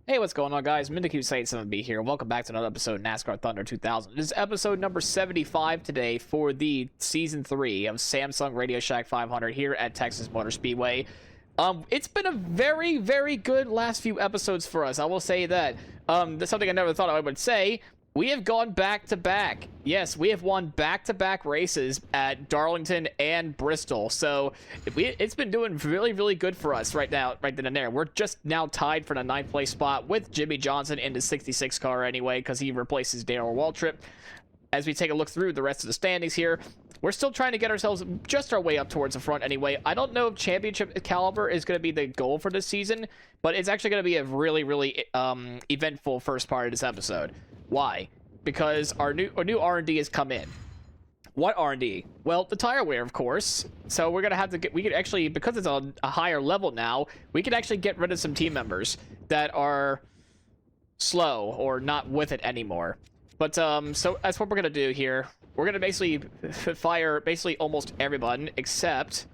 Hey, what's going on, guys? Mindaku7B here. Welcome back to another episode of NASCAR Thunder 2000. This is episode number 75 today for the Season 3 of Samsung Radio Shack 500 here at Texas Motor Speedway. It's been a very, very good last few episodes for us. I will say that. That's something I never thought I would say. We have gone back-to-back. Yes, we have won back-to-back races at Darlington and Bristol. So it's been doing really, really good for us right now, right then and there. We're just now tied for the 9th place spot with Jimmy Johnson in the 66 car anyway, because he replaces Darrell Waltrip. As we take a look through the rest of the standings here, we're still trying to get ourselves just our way up towards the front anyway. I don't know if championship caliber is going to be the goal for this season, but it's actually going to be a really, really eventful first part of this episode. Why? Because our new R&D has come in. What R&D? Well, the tire wear, of course. So we're gonna have to get. We could actually, because it's on a higher level now, we can actually get rid of some team members that are slow or not with it anymore. But so that's what we're gonna do here. We're gonna basically fire almost everyone except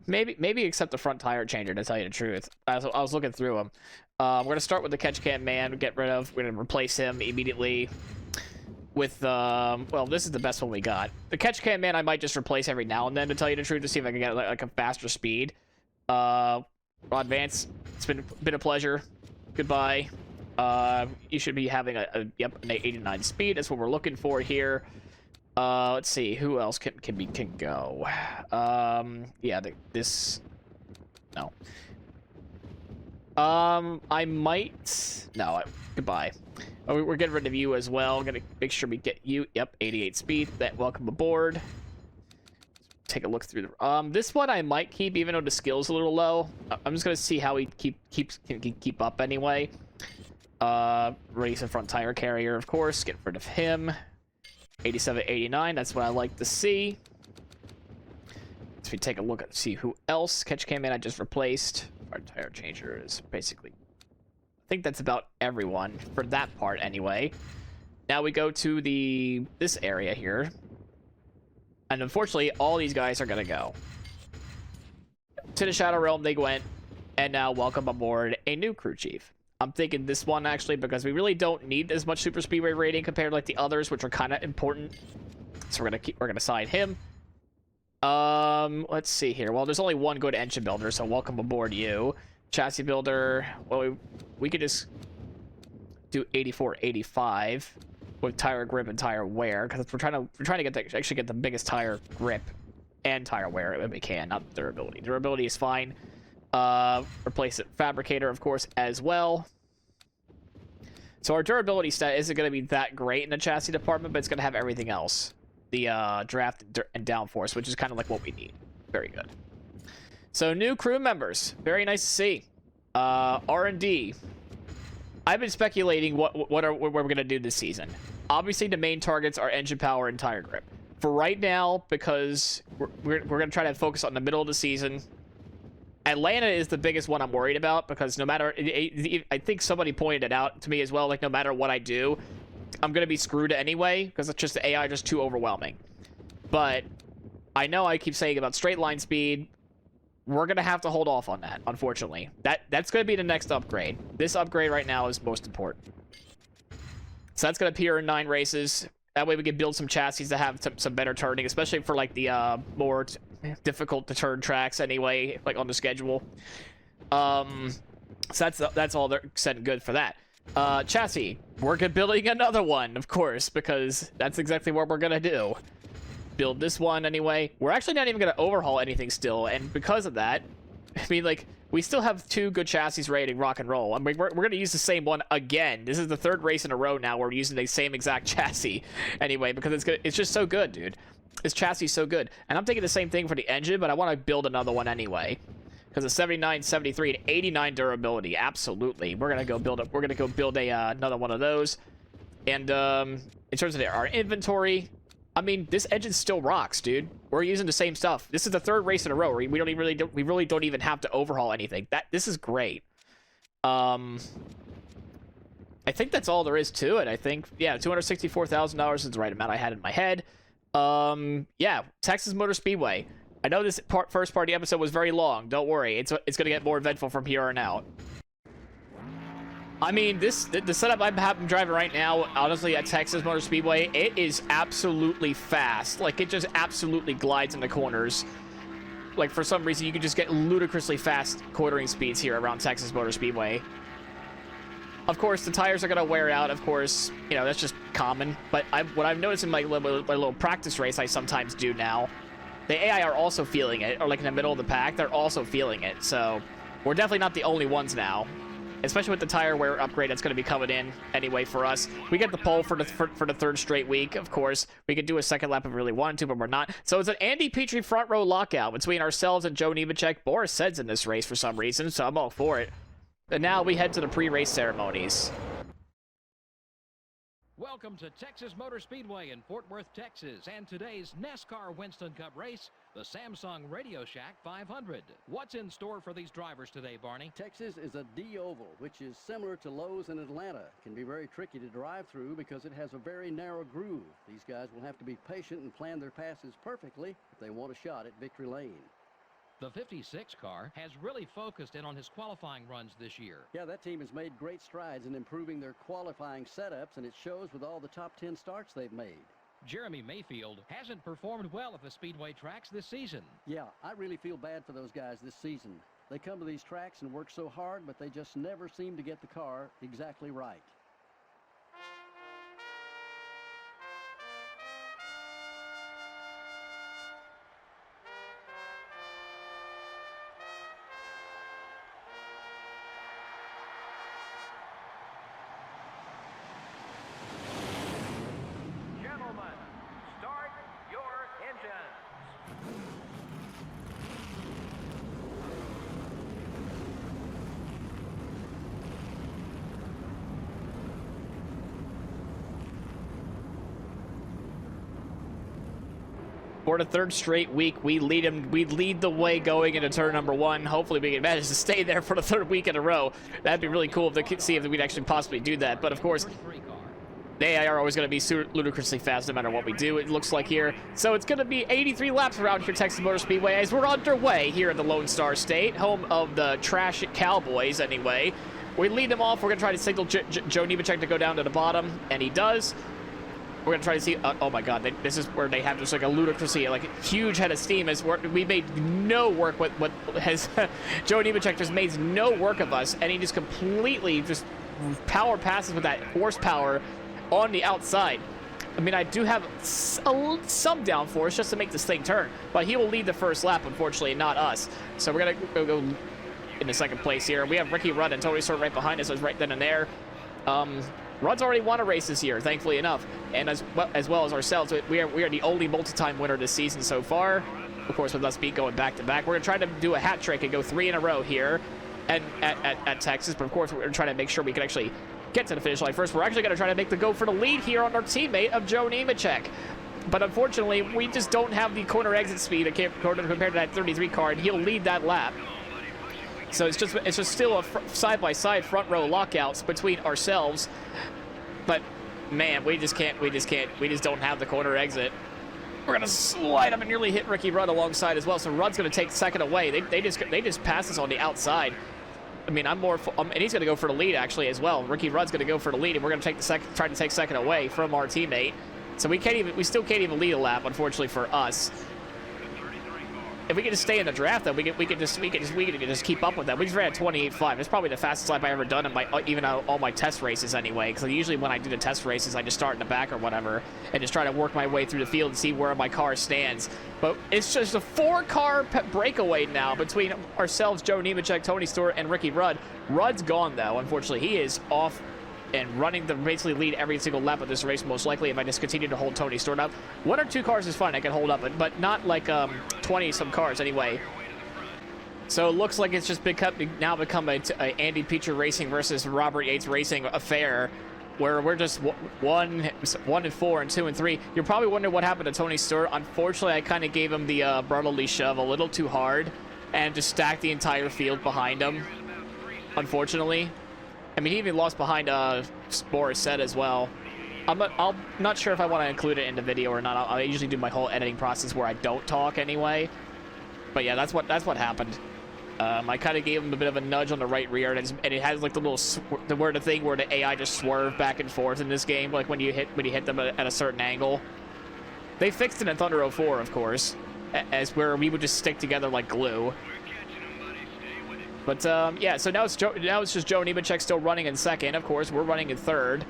maybe except the front tire changer, to tell you the truth. I was looking through them. We're gonna start with the catch can man. We're gonna replace him immediately with well, this is the best one we got. The catch can man I might just replace every now and then, to tell you the truth, to see if I can get like a faster speed. Rod Vance, it's been a pleasure. Goodbye. You should be having an 89 speed. That's what we're looking for here. Let's see who else can go. Yeah, this no. I might no. Goodbye. Oh, we're getting rid of you as well. I'm gonna make sure we get you. Yep, 88 speed. Welcome aboard. Take a look through the. This one I might keep, even though the skill's a little low. I'm just gonna see how he keep up anyway. Race and front tire carrier, of course. Get rid of him. 87, 89. That's what I like to see. So we take a look at see who else. Catch cam in I just replaced. Our tire changer is basically. I think that's about everyone for that part anyway. Now we go to this area here. And unfortunately, all these guys are going to go. To the Shadow Realm they went. And now welcome aboard a new crew chief. I'm thinking this one actually because we really don't need as much super speedway rating compared to like the others, which are kind of important. So we're gonna sign him. Let's see here. Well, there's only one good engine builder, so welcome aboard you. Chassis builder, well, we could just do 84, 85 with tire grip and tire wear, because we're trying to get the biggest tire grip and tire wear if we can, not durability. Durability is fine. Replace it fabricator, of course, as well. So our durability stat isn't going to be that great in the chassis department, but it's going to have everything else. The draft and downforce, which is kind of like what we need. Very good. So new crew members, very nice to see. R&D. I've been speculating what we're gonna do this season. Obviously, the main targets are engine power and tire grip. For right now, because we're gonna try to focus on the middle of the season. Atlanta is the biggest one I'm worried about, because no matter, I think somebody pointed it out to me as well. Like no matter what I do, I'm gonna be screwed anyway, because it's just the AI just too overwhelming. But I know I keep saying about straight line speed. We're going to have to hold off on that, unfortunately. That's going to be the next upgrade. This upgrade right now is most important. So that's going to appear in 9 races. That way we can build some chassis to have some better turning, especially for like the more difficult to turn tracks anyway, like on the schedule. So that's all they're said and good for that. Chassis. We're building another one, of course, because that's exactly what we're going to do. Build this one anyway. We're actually not even going to overhaul anything still, and because of that, I mean, like, we still have 2 good chassis ready to rock and roll. I mean, we're going to use the same one again. This is the 3rd race in a row now where we're using the same exact chassis anyway, because it's just so good, dude. This chassis is so good. And I'm thinking the same thing for the engine, but I want to build another one anyway, because the 79, 73, and 89 durability, absolutely. We're going to go build another one of those. And in terms of our inventory, I mean, this engine still rocks, dude. We're using the same stuff. This is the 3rd race in a row. We really don't even have to overhaul anything. This is great. I think that's all there is to it. I think, yeah, $264,000 is the right amount I had in my head. Yeah, Texas Motor Speedway. I know this first part of the episode was very long. Don't worry, it's gonna get more eventful from here on out. I mean, the setup I'm driving right now, honestly, at Texas Motor Speedway, it is absolutely fast. Like, it just absolutely glides into corners. Like, for some reason, you can just get ludicrously fast quartering speeds here around Texas Motor Speedway. Of course, the tires are going to wear out, of course. You know, that's just common. But what I've noticed in my little practice race I sometimes do now, the AI are also feeling it. Or, like, in the middle of the pack, they're also feeling it. So, we're definitely not the only ones now. Especially with the tire wear upgrade that's going to be coming in anyway for us. We get the pole for the third straight week, of course. We could do a second lap if we really wanted to, but we're not. So it's an Andy Petrie front row lockout between ourselves and Joe Nemechek. Boris Said's in this race for some reason, so I'm all for it. And now we head to the pre-race ceremonies. Welcome to Texas Motor Speedway in Fort Worth, Texas, and today's NASCAR Winston Cup race, the Samsung Radio Shack 500. What's in store for these drivers today, Barney? Texas is a D-oval, which is similar to Lowe's in Atlanta. It can be very tricky to drive through because it has a very narrow groove. These guys will have to be patient and plan their passes perfectly if they want a shot at victory lane. The 56 car has really focused in on his qualifying runs this year. Yeah, that team has made great strides in improving their qualifying setups, and it shows with all the top 10 starts they've made. Jeremy Mayfield hasn't performed well at the Speedway tracks this season. Yeah, I really feel bad for those guys this season. They come to these tracks and work so hard, but they just never seem to get the car exactly right. For the third straight week, we lead the way going into turn number 1. Hopefully we can manage to stay there for the third week in a row. That'd be really cool if they could see if we'd actually possibly do that. But of course, the AI are always going to be ludicrously fast no matter what we do, it looks like here. So it's going to be 83 laps around here, Texas Motor Speedway, as we're underway here in the Lone Star State, home of the trash Cowboys anyway. We lead them off. We're going to try to signal Joe Nemechek to go down to the bottom, and he does. We're going to try to see, oh my god, this is where they have just like a ludicrously, like a huge head of steam. As we made no work with what has, Joe Nemechek just made no work of us, and he just completely just power passes with that horsepower on the outside. I mean, I do have some downforce just to make this thing turn, but he will lead the first lap, unfortunately, not us. So we're going to go in the second place here. We have Ricky Rudd and Tony Stewart right behind us, right then and there. Rudd's already won a race this year, thankfully enough, and as well as ourselves. We are the only multi-time winner this season so far. Of course, with us going back-to-back. We're going to try to do a hat trick and go 3 in a row here at Texas, but of course, we're going to try to make sure we can actually get to the finish line first. We're actually going to try to make the go for the lead here on our teammate of Joe Nemechek. But unfortunately, we just don't have the corner exit speed compared to that 33 car, and he'll lead that lap. So it's just still a side-by-side front row lockouts between ourselves. But man, we just don't have the corner exit. We're gonna slide up and nearly hit Ricky Rudd alongside as well. So Rudd's gonna take second away. They just pass us on the outside. I mean, and he's gonna go for the lead actually as well. Ricky Rudd's gonna go for the lead, and we're gonna try to take second away from our teammate. So we still can't even lead a lap, unfortunately for us. If we could just stay in the draft, though, we could just keep up with that. We just ran 28.5. It's probably the fastest lap I've ever done in even all my test races anyway. Because usually when I do the test races, I just start in the back or whatever and just try to work my way through the field and see where my car stands. But it's just a 4-car breakaway now between ourselves, Joe Nemechek, Tony Stewart, and Ricky Rudd. Rudd's gone though. Unfortunately, he is off and running the basically lead every single lap of this race, most likely, if I just continue to hold Tony Stewart up. 1 or 2 cars is fine, I can hold up, but not like 20-some cars anyway. So it looks like it's just now become a Andy Petrie Racing versus Robert Yates Racing affair, where we're just 1 and 4 and 2 and 3. You're probably wondering what happened to Tony Stewart. Unfortunately, I kind of gave him the brotherly shove a little too hard and just stacked the entire field behind him, unfortunately. I mean, he even lost behind Boris Said as well. I'm not sure if I want to include it in the video or not. I usually do my whole editing process where I don't talk anyway. But yeah, that's what happened. I kind of gave him a bit of a nudge on the right rear, and it has like the little the thing where the AI just swerve back and forth in this game, like when you hit them at a certain angle. They fixed it in Thunder 04, of course, as where we would just stick together like glue. But yeah, so now it's just Joe Nemechek still running in second. Of course, we're running in third.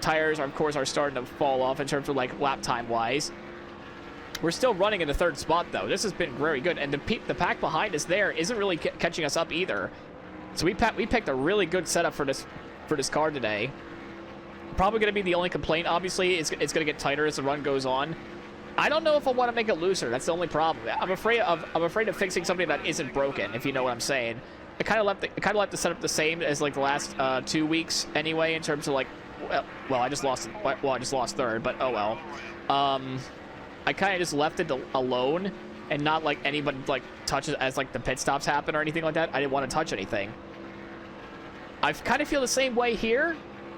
Tires, of course, are starting to fall off in terms of like lap time wise. We're still running in the third spot, though. This has been very good, and the pack behind us there isn't really catching us up either. So we picked a really good setup for this car today. Probably going to be the only complaint. Obviously, it's going to get tighter as the run goes on. I don't know if I want to make it looser. That's the only problem. I'm afraid of fixing something that isn't broken, if you know what I'm saying. I kind of left the setup the same as like the last 2 weeks anyway, in terms of like, well, I just lost third, but oh well. I kind of just left it alone and not like anybody like touches as like the pit stops happen or anything like that. I didn't want to touch anything. I kind of feel the same way here,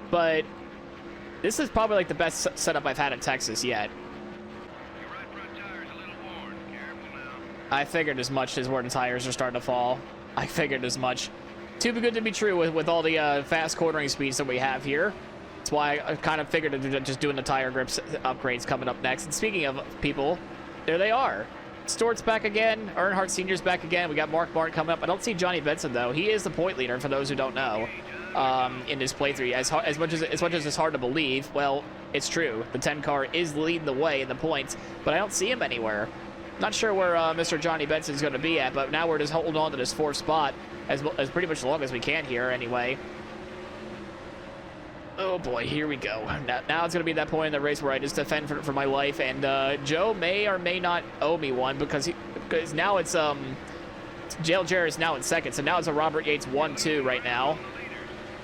but this is probably like the best setup I've had in Texas yet. I figured as much as where the tires are starting to fall. I figured as much. Too good to be true with all the fast cornering speeds that we have here. That's why I kind of figured that just doing the tire grips upgrades coming up next. And speaking of people, there they are. Stewart's back again. Earnhardt Sr.'s back again. We got Mark Martin coming up. I don't see Johnny Benson, though. He is the point leader, for those who don't know, in this playthrough. As much as it's hard to believe, well, it's true. The 10 car is leading the way in the points, but I don't see him anywhere. Not sure where Mr. Johnny Benson's going to be at, but now we're just holding on to this fourth spot as pretty much long as we can here anyway. Oh boy, here we go. Now it's going to be that point in the race where I just defend for my life, and Joe may or may not owe me one because now it's Jail Jarrett's now in second, so now it's a Robert Yates 1-2 right now.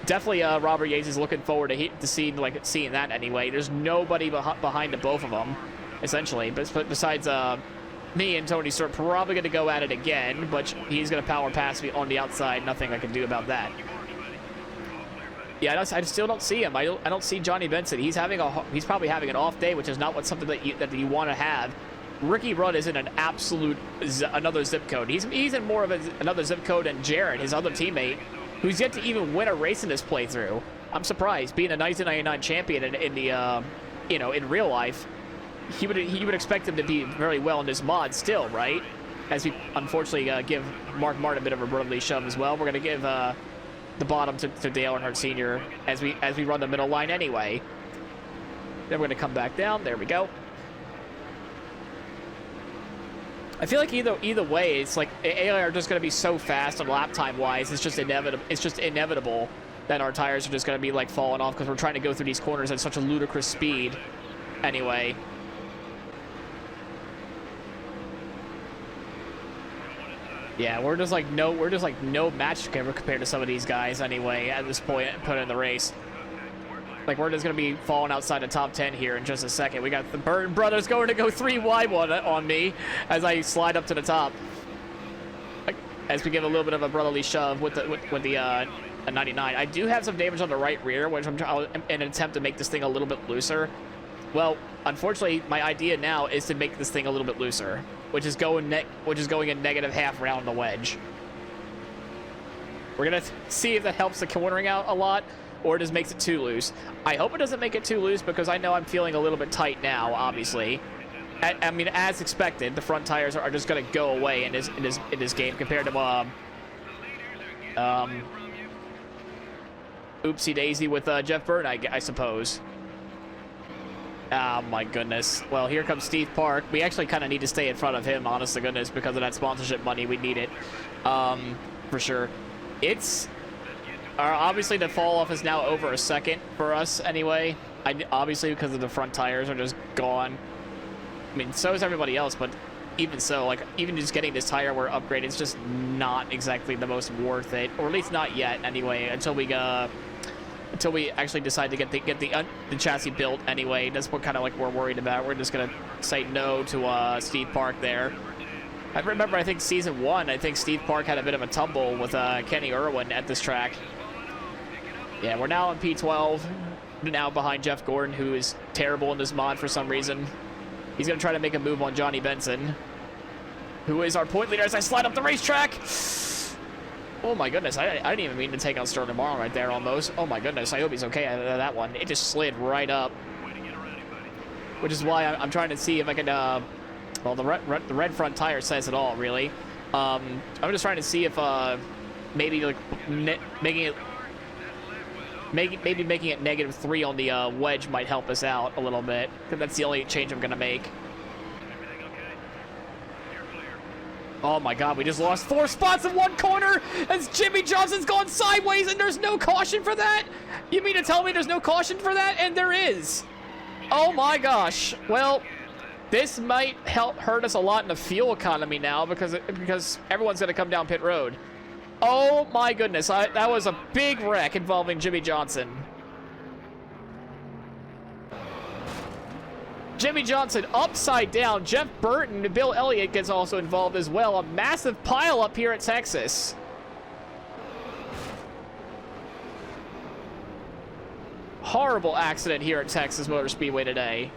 Definitely Robert Yates is looking forward to seeing that anyway. There's nobody behind the both of them, essentially, but besides me and Tony Stewart probably going to go at it again, but he's going to power past me on the outside. Nothing I can do about that. Yeah, I still don't see him. I don't see Johnny Benson. He's probably having an off day, which is not something that you want to have. Ricky Rudd is in an absolute another zip code. He's in more of another zip code than Jarrett, his other teammate, who's yet to even win a race in this playthrough. I'm surprised, being a 1999 champion in the in real life. He would expect him to be very well in this mod still, right? As we unfortunately give Mark Martin a bit of a brotherly shove as well. We're gonna give the bottom to Dale Earnhardt Sr. as we run the middle line anyway. Then we're gonna come back down. There we go. I feel like either way, it's like AI are just gonna be so fast on lap time wise. It's just inevitable. It's just inevitable that our tires are just gonna be like falling off because we're trying to go through these corners at such a ludicrous speed. Anyway. Yeah, we're just like no match compared to some of these guys anyway at this point put in the race. Like we're just gonna be falling outside the top 10 here in just a second. We got the Burton brothers going to go 3 wide on me as I slide up to the top. As we give a little bit of a brotherly shove with the 99. I do have some damage on the right rear, which I'm in an attempt to make this thing a little bit looser. Well, unfortunately, my idea now is to make this thing a little bit looser, which is going in -half around the wedge. We're gonna see if that helps the cornering out a lot, or it just makes it too loose. I hope it doesn't make it too loose because I know I'm feeling a little bit tight now. Obviously, I mean, as expected, the front tires are just gonna go away in this game compared to oopsie daisy with Jeff Burton, I suppose. Oh my goodness. Well, here comes Steve Park. We actually kind of need to stay in front of him, honest to goodness, because of that sponsorship money. We need it, for sure. It's obviously the fall off is now over a second for us anyway. Obviously because of the front tires are just gone. I mean, so is everybody else, but even so, like even just getting this tire wear upgrade, it's just not exactly the most worth it, or at least not yet anyway, until we actually decide to get the chassis built anyway. That's what kind of like we're worried about. We're just gonna say no to Steve Park there. I remember, I think season 1, I think Steve Park had a bit of a tumble with Kenny Irwin at this track. Yeah, we're now on P12, now behind Jeff Gordon, who is terrible in this mod for some reason. He's gonna try to make a move on Johnny Benson. who is our point leader as I slide up the racetrack. Oh my goodness, I didn't even mean to take out Sterling Marlin right there almost. Oh my goodness, I hope he's okay out of that one. It just slid right up. Which is why I'm trying to see if I can, well, the red front tire says it all, really. I'm just trying to see if, maybe, like, making it -3 on the wedge might help us out a little bit, because that's the only change I'm gonna make. Oh my god, we just lost 4 spots in 1 corner as Jimmy Johnson's gone sideways and there's no caution for that? You mean to tell me there's no caution for that? And there is. Oh my gosh. Well, this might hurt us a lot in the fuel economy now because everyone's gonna come down pit road. Oh my goodness, that was a big wreck involving Jimmy Johnson. Jimmy Johnson upside down. Jeff Burton and Bill Elliott gets also involved as well. A massive pile up here at Texas. Horrible accident here at Texas Motor Speedway today.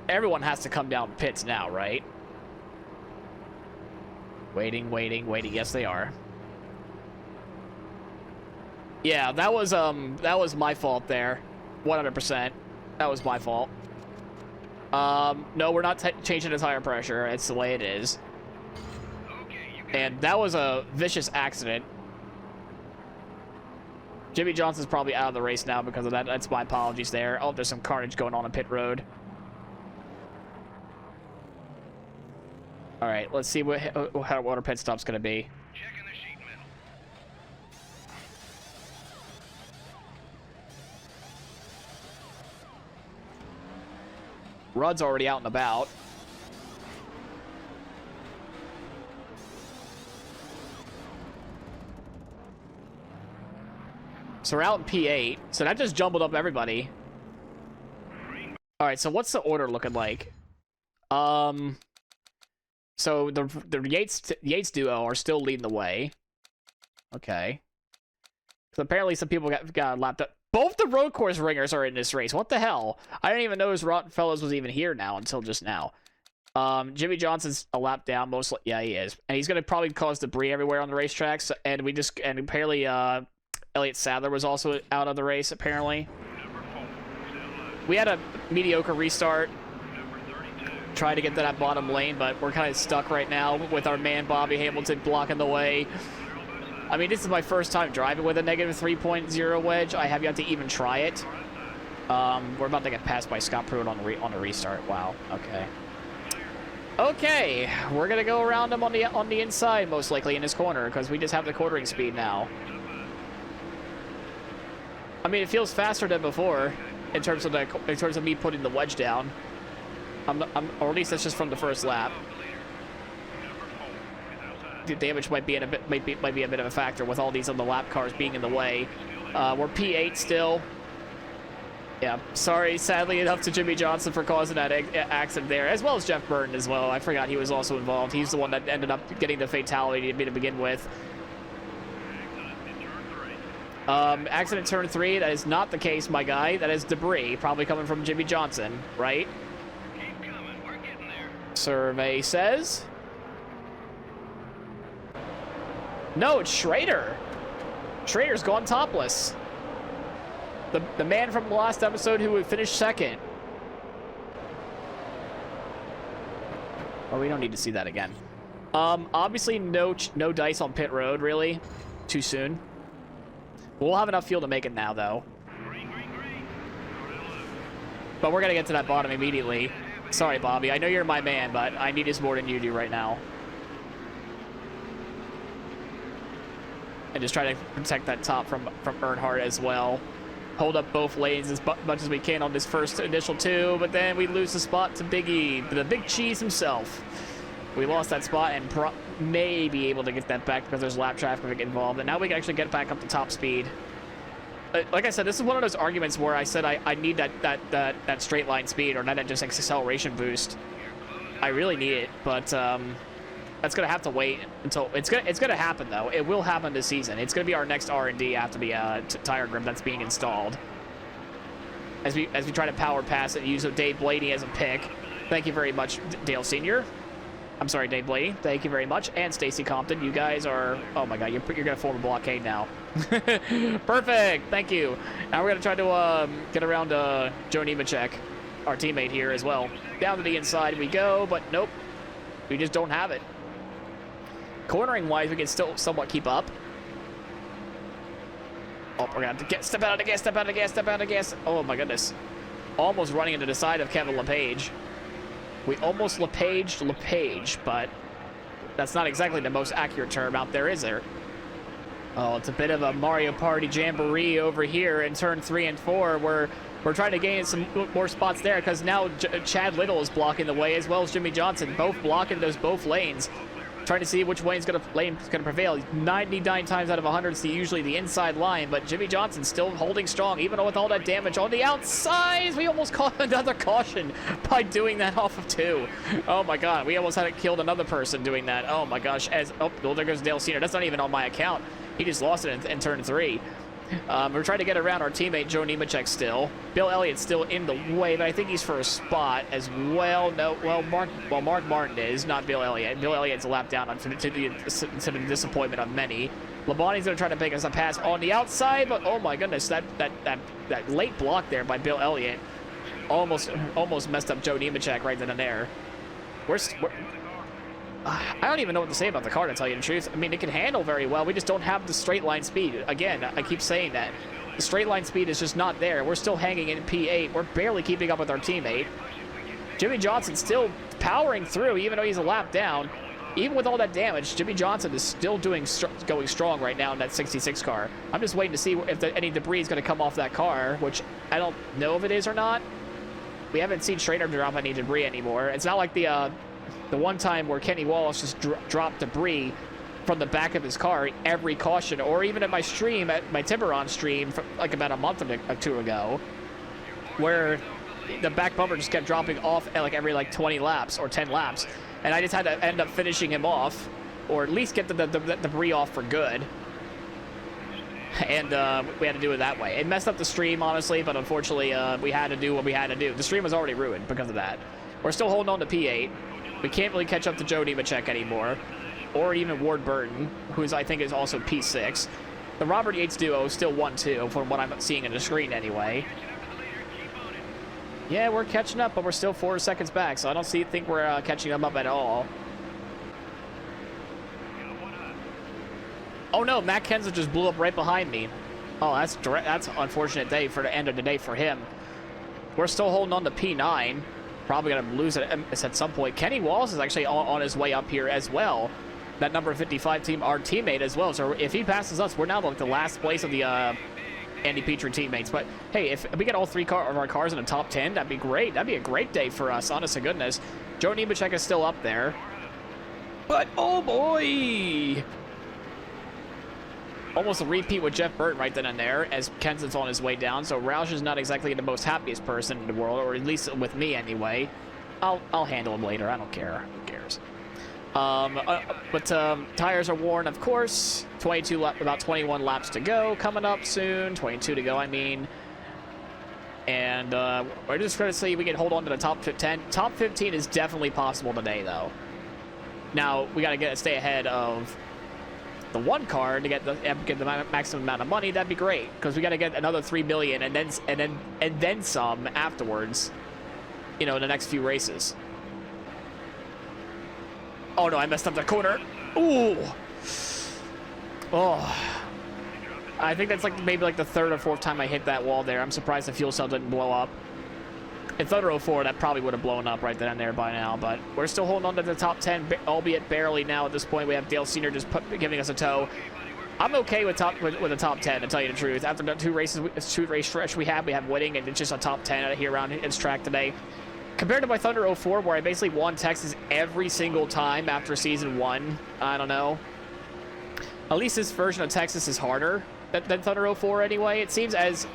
Everyone has to come down pits now, right? Waiting. Yes, they are. Yeah, that was my fault there. 100%. That was my fault. No, we're not changing the tire pressure. It's the way it is. And that was a vicious accident. Jimmy Johnson's probably out of the race now because of that. That's my apologies there. Oh, there's some carnage going on pit road. All right, let's see what our pit stop's going to be. Checking the sheet metal. Rudd's already out and about. So we're out in P8. So that just jumbled up everybody. All right, so what's the order looking like? So the Yates duo are still leading the way. Okay. So apparently some people got lapped up. Both the road course ringers are in this race. What the hell? I didn't even notice Rotten Fellows was even here now until just now. Jimmy Johnson's a lap down, mostly. Yeah, he is, and he's gonna probably cause debris everywhere on the racetracks. And apparently Elliott Sadler was also out of the race. Apparently, we had a mediocre restart. Try to get to that bottom lane, but we're kind of stuck right now with our man Bobby Hamilton blocking the way. I mean, this is my first time driving with a -3.0 wedge. I have yet to even try it. We're about to get passed by Scott Pruitt on the restart. Wow. Okay. Okay, we're gonna go around him on the inside, most likely in his corner, because we just have the quartering speed now. I mean, it feels faster than before in terms of me putting the wedge down. Or at least that's just from the first lap. The damage might be a bit of a factor with all these on the lap cars being in the way. We're P8 still. Yeah, sorry, sadly enough to Jimmy Johnson for causing that accident there, as well as Jeff Burton as well. I forgot he was also involved. He's the one that ended up getting the fatality to begin with. Accident turn 3, that is not the case, my guy. That is debris, probably coming from Jimmy Johnson, right? Survey says. No, it's Schrader. Schrader's gone topless. The man from the last episode who would finish second. Oh, we don't need to see that again. Obviously no dice on pit road, really. Too soon. We'll have enough fuel to make it now, though. But we're gonna get to that bottom immediately. Sorry, Bobby. I know you're my man, but I need this more than you do right now. And just try to protect that top from Earnhardt as well. Hold up both lanes as much as we can on this first initial 2, but then we lose the spot to Biggie, the Big Cheese himself. We lost that spot and may be able to get that back because there's lap traffic involved, and now we can actually get back up to top speed. Like I said, this is one of those arguments where I said I need that straight line speed or not just acceleration boost. I really need it, but that's gonna have to wait until it's gonna happen though. It will happen this season. It's gonna be our next R&D after the tire grim that's being installed. As we try to power pass it, use Dave Blaney as a pick. Thank you very much, Dale Sr. I'm sorry, Dave Blaney. Thank you very much. And Stacy Compton. You guys are... Oh, my God. You're going to form a blockade now. Perfect. Thank you. Now we're going to try to get around Joe Nemechek, our teammate here as well. Down to the inside we go, but nope. We just don't have it. Cornering-wise, we can still somewhat keep up. Oh, we're going to have to step out of the gas, step out of the gas, step out of the gas. Oh, my goodness. Almost running into the side of Kevin LePage. We almost LePage, but that's not exactly the most accurate term out there, is there? Oh, it's a bit of a Mario Party jamboree over here in turn 3 and 4. We're trying to gain some more spots there because now Chad Little is blocking the way as well as Jimmy Johnson, both blocking those both lanes. Trying to see which lane's gonna prevail. 99 times out of 100 it's usually the inside line, but Jimmy Johnson still holding strong even with all that damage on the outside. We almost caught another caution by doing that off of 2. Oh my God, we almost had killed another person doing that. Oh my gosh, well, there goes Dale Sr. That's not even on my account. He just lost it in turn 3. We're trying to get around our teammate Joe Nemechek still. Bill Elliott's still in the way, but I think he's for a spot as well. No, Mark Martin is, not Bill Elliott. Bill Elliott's a lap down to the disappointment of many. Labonte's going to try to make us a pass on the outside, but oh my goodness, that late block there by Bill Elliott almost messed up Joe Nemechek right then and there. I don't even know what to say about the car, to tell you the truth. I mean, it can handle very well. We just don't have the straight line speed. Again, I keep saying that. The straight line speed is just not there. We're still hanging in P8. We're barely keeping up with our teammate. Jimmy Johnson still powering through, even though he's a lap down. Even with all that damage, Jimmy Johnson is still going strong right now in that 66 car. I'm just waiting to see if any debris is going to come off that car, which I don't know if it is or not. We haven't seen Schrader drop any debris anymore. It's not like the one time where Kenny Wallace just dropped debris from the back of his car every caution, or even at my stream, at my Tiburon stream, like about a month or 2 ago, where the back bumper just kept dropping off at every 20 laps or 10 laps, and I just had to end up finishing him off, or at least get the debris off for good. And we had to do it that way. It messed up the stream, honestly, but unfortunately we had to do what we had to do. The stream was already ruined because of that. We're still holding on to P8. We can't really catch up to Joe Nemechek anymore, or even Ward Burton, who's I think is also P6. The Robert Yates duo is still 1-2 from what I'm seeing in the screen anyway. Yeah, we're catching up, but we're still 4 seconds back, so I don't think we're catching them up at all. Oh no, Matt Kenseth just blew up right behind me. Oh, that's an unfortunate day for the end of the day for him. We're still holding on to P9. Probably going to lose it at some point. Kenny Wallace is actually on his way up here as well. That number 55 team, our teammate as well. So if he passes us, we're now the last place of the Andy Petrie teammates. But hey, if we get all 3 of our cars in the top 10, that'd be great. That'd be a great day for us, honest to goodness. Joe Nemechek is still up there. But oh boy! Almost a repeat with Jeff Burton right then and there, as Kenseth's on his way down. So Roush is not exactly the most happiest person in the world, or at least with me anyway. I'll handle him later. I don't care. Who cares? Tires are worn, of course. About 21 laps to go. Coming up soon. 22 to go, I mean. And we're just going to see if we can hold on to the top 10. Top 15 is definitely possible today, though. Now we got to stay ahead of the one car to get the maximum amount of money. That'd be great, because we got to get another 3 million and then some afterwards, you know, in the next few races. Oh no, I messed up the corner. Ooh. Oh, I think that's maybe the 3rd or 4th time I hit that wall there. I'm surprised the fuel cell didn't blow up. In Thunder 04, that probably would have blown up right then and there by now, but we're still holding on to the top 10, albeit barely now at this point. We have Dale Sr. just giving us a tow. I'm okay with the top 10, to tell you the truth. After the 2 race stretch we have winning, and it's just a top 10 here around its track today. Compared to my Thunder 04, where I basically won Texas every single time after season 1, I don't know. At least this version of Texas is harder than Thunder 04 anyway. It seems as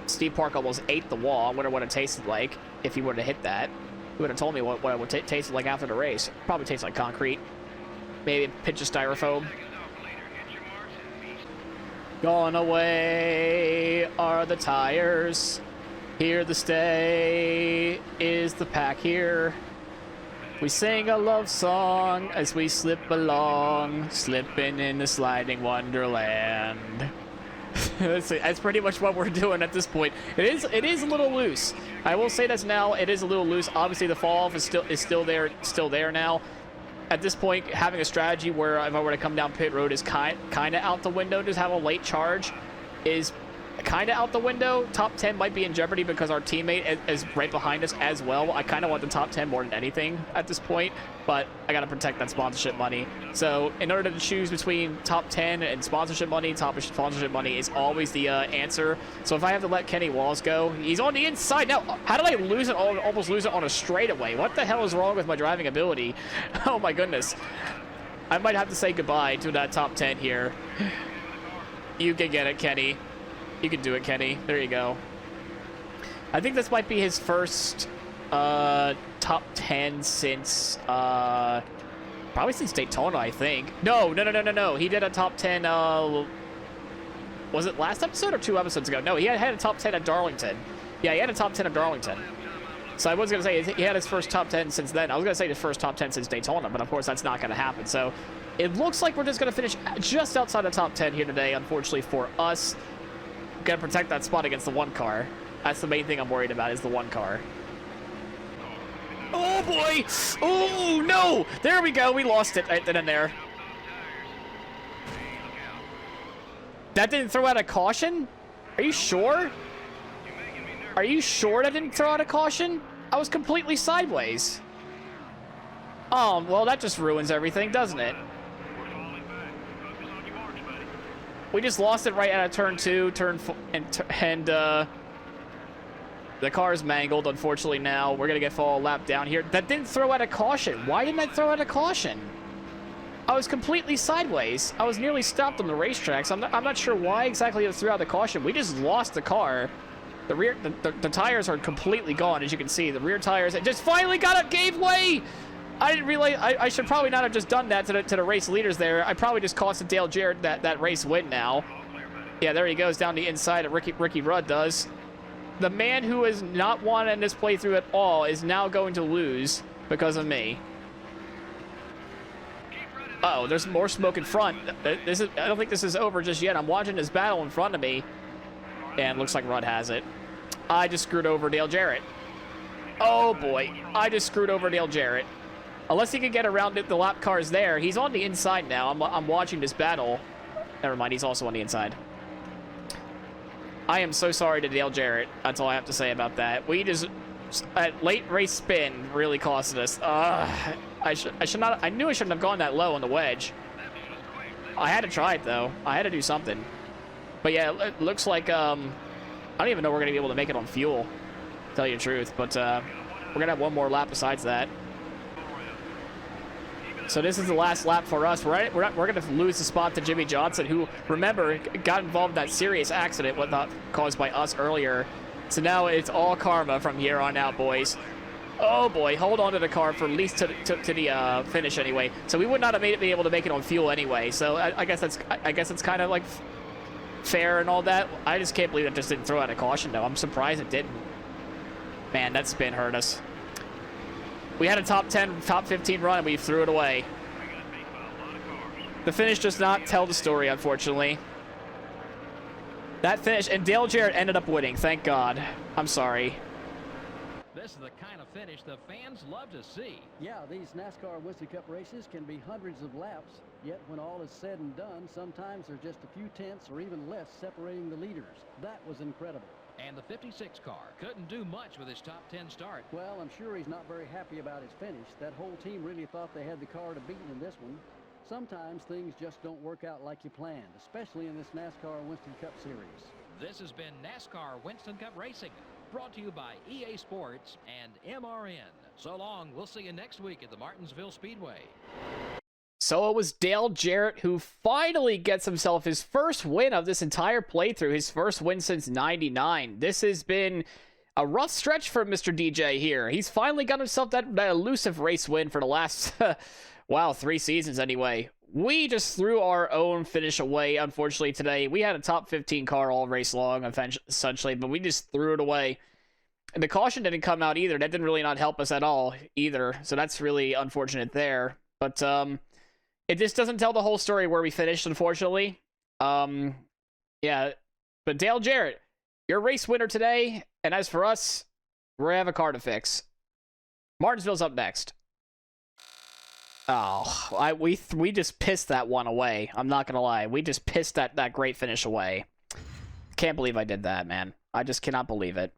Steve Park almost ate the wall. I wonder what it tasted like if he would have hit that. He would have told me what it would taste like after the race. Probably tastes like concrete. Maybe a pinch of styrofoam. Gone away are the tires. Here to stay is the pack here. We sing a love song as we slip along, slipping in the sliding wonderland. That's pretty much what we're doing at this point. It is a little loose. I will say this now. It is a little loose. Obviously, the fall off is still there now. At this point, having a strategy where if I were to come down pit road is kind of out the window. Just have a late charge is kind of out the window. Top 10 might be in jeopardy because our teammate is right behind us as well. I kind of want the top 10 more than anything at this point, but I got to protect that sponsorship money. So in order to choose between top 10 and sponsorship money, top sponsorship money is always the answer. So if I have to let Kenny Walls go, he's on the inside now. How did I lose it? Almost lose it on a straightaway. What the hell is wrong with my driving ability? Oh my goodness. I might have to say goodbye to that top 10 here. You can get it, Kenny. You can do it, Kenny. There you go. I think this might be his first top 10 since probably since Daytona, I think. No. He did a top 10 was it last episode or 2 episodes ago? No, he had a top 10 at Darlington. Yeah, he had a top 10 at Darlington. So I was going to say he had his first top 10 since then. I was going to say his first top 10 since Daytona, but of course that's not going to happen. So it looks like we're just going to finish just outside the top 10 here today, unfortunately for us. Gotta protect that spot against the one car. That's the main thing I'm worried about, is the one car. Oh boy! Oh no! There we go. We lost it right then and there. That didn't throw out a caution? Are you sure? Are you sure that didn't throw out a caution? I was completely sideways. Oh, well, that just ruins everything, doesn't it? We just lost it right out of turn 2, and the car's mangled, unfortunately. Now we're gonna get fall lap down here. That didn't throw out a caution. Why didn't I throw out a caution? I was completely sideways. I was nearly stopped on the racetrack, so I'm not sure why exactly it threw out the caution. We just lost the car. The tires are completely gone, as you can see. The rear tires, it just finally gave way. I didn't realize. I should probably not have just done that to the race leaders there. I probably just costed Dale Jarrett that race win now. Yeah, there he goes down the inside. Ricky Rudd does. The man who has not won in this playthrough at all is now going to lose because of me. Uh-oh, there's more smoke in front. I don't think this is over just yet. I'm watching this battle in front of me, and looks like Rudd has it. I just screwed over Dale Jarrett. Oh boy, I just screwed over Dale Jarrett. Unless he can get around it, the lap car's there. He's on the inside now. I'm watching this battle. Never mind, he's also on the inside. I am so sorry to Dale Jarrett. That's all I have to say about that. We just, at late race spin, really costed us. I should not. I knew I shouldn't have gone that low on the wedge. I had to try it though. I had to do something. But yeah, it looks like I don't even know we're gonna be able to make it on fuel. To tell you the truth, but we're gonna have one more lap besides that. So this is the last lap for us. We're going to lose the spot to Jimmy Johnson, who, remember, got involved in that serious accident caused by us earlier. So now it's all karma from here on out, boys. Oh boy, hold on to the car for at least to the finish anyway. So we would not have been able to make it on fuel anyway. So I guess it's kind of like fair and all that. I just can't believe it just didn't throw out a caution though. I'm surprised it didn't. Man, that spin hurt us. We had a top 10, top 15 run, and we threw it away. The finish does not tell the story, unfortunately. That finish, and Dale Jarrett ended up winning, thank God. I'm sorry. This is the kind of finish the fans love to see. Yeah, these NASCAR Winston Cup races can be hundreds of laps, yet when all is said and done, sometimes there's just a few tenths or even less separating the leaders. That was incredible. And the 56 car couldn't do much with his top 10 start. Well, I'm sure he's not very happy about his finish. That whole team really thought they had the car to beat in this one. Sometimes things just don't work out like you planned, especially in this NASCAR Winston Cup series. This has been NASCAR Winston Cup Racing, brought to you by EA Sports and MRN. So long, we'll see you next week at the Martinsville Speedway. So it was Dale Jarrett who finally gets himself his first win of this entire playthrough, his first win since '99. This has been a rough stretch for Mr. DJ here. He's finally got himself that elusive race win for the last, wow, 3 seasons anyway. We just threw our own finish away, unfortunately, today. We had a top 15 car all race long, essentially, but we just threw it away. And the caution didn't come out either. That didn't really not help us at all either. So that's really unfortunate there. But it just doesn't tell the whole story where we finished, unfortunately. Yeah. But Dale Jarrett, you're a race winner today. And as for us, we have a car to fix. Martinsville's up next. Oh, we just pissed that one away. I'm not gonna lie. We just pissed that great finish away. Can't believe I did that, man. I just cannot believe it.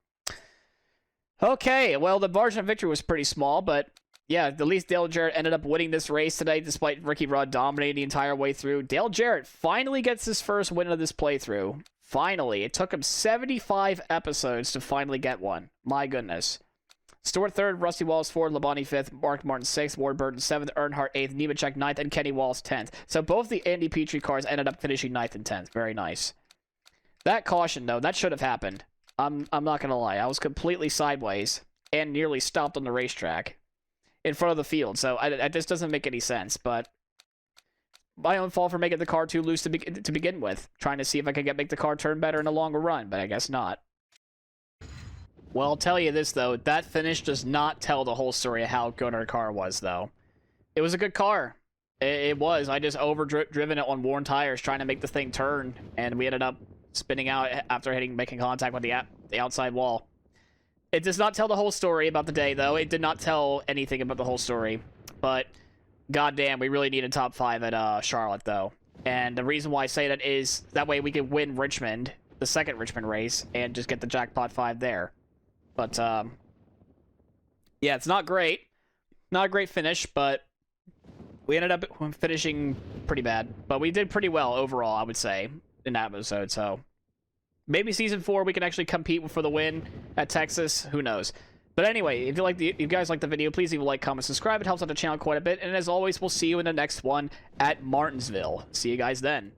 Okay, well, the margin of victory was pretty small, but yeah, at least Dale Jarrett ended up winning this race today, despite Ricky Rudd dominating the entire way through. Dale Jarrett finally gets his first win of this playthrough. Finally. It took him 75 episodes to finally get one. My goodness. Stewart 3rd, Rusty Wallace 4th, Labonte 5th, Mark Martin 6th, Ward Burton 7th, Earnhardt 8th, Nemechek 9th, and Kenny Wallace 10th. So both the Andy Petrie cars ended up finishing 9th and 10th. Very nice. That caution, though, that should have happened. I'm not going to lie. I was completely sideways and nearly stopped on the racetrack in front of the field. So this doesn't make any sense, but my own fault for making the car too loose to begin with. Trying to see if I could make the car turn better in the longer run, but I guess not. Well, I'll tell you this, though. That finish does not tell the whole story of how good our car was, though. It was a good car. It was. I just overdriven it on worn tires trying to make the thing turn, and we ended up spinning out after making contact with the outside wall. It does not tell the whole story about the day, though. It did not tell anything about the whole story. But, goddamn, we really need a top 5 at Charlotte, though. And the reason why I say that is that way we could win Richmond, the second Richmond race, and just get the jackpot 5 there. But, yeah, it's not great. Not a great finish, but we ended up finishing pretty bad. But we did pretty well overall, I would say, in that episode. So maybe Season 4 we can actually compete for the win at Texas. Who knows? But anyway, if you guys like the video, please leave a like, comment, subscribe. It helps out the channel quite a bit. And as always, we'll see you in the next one at Martinsville. See you guys then.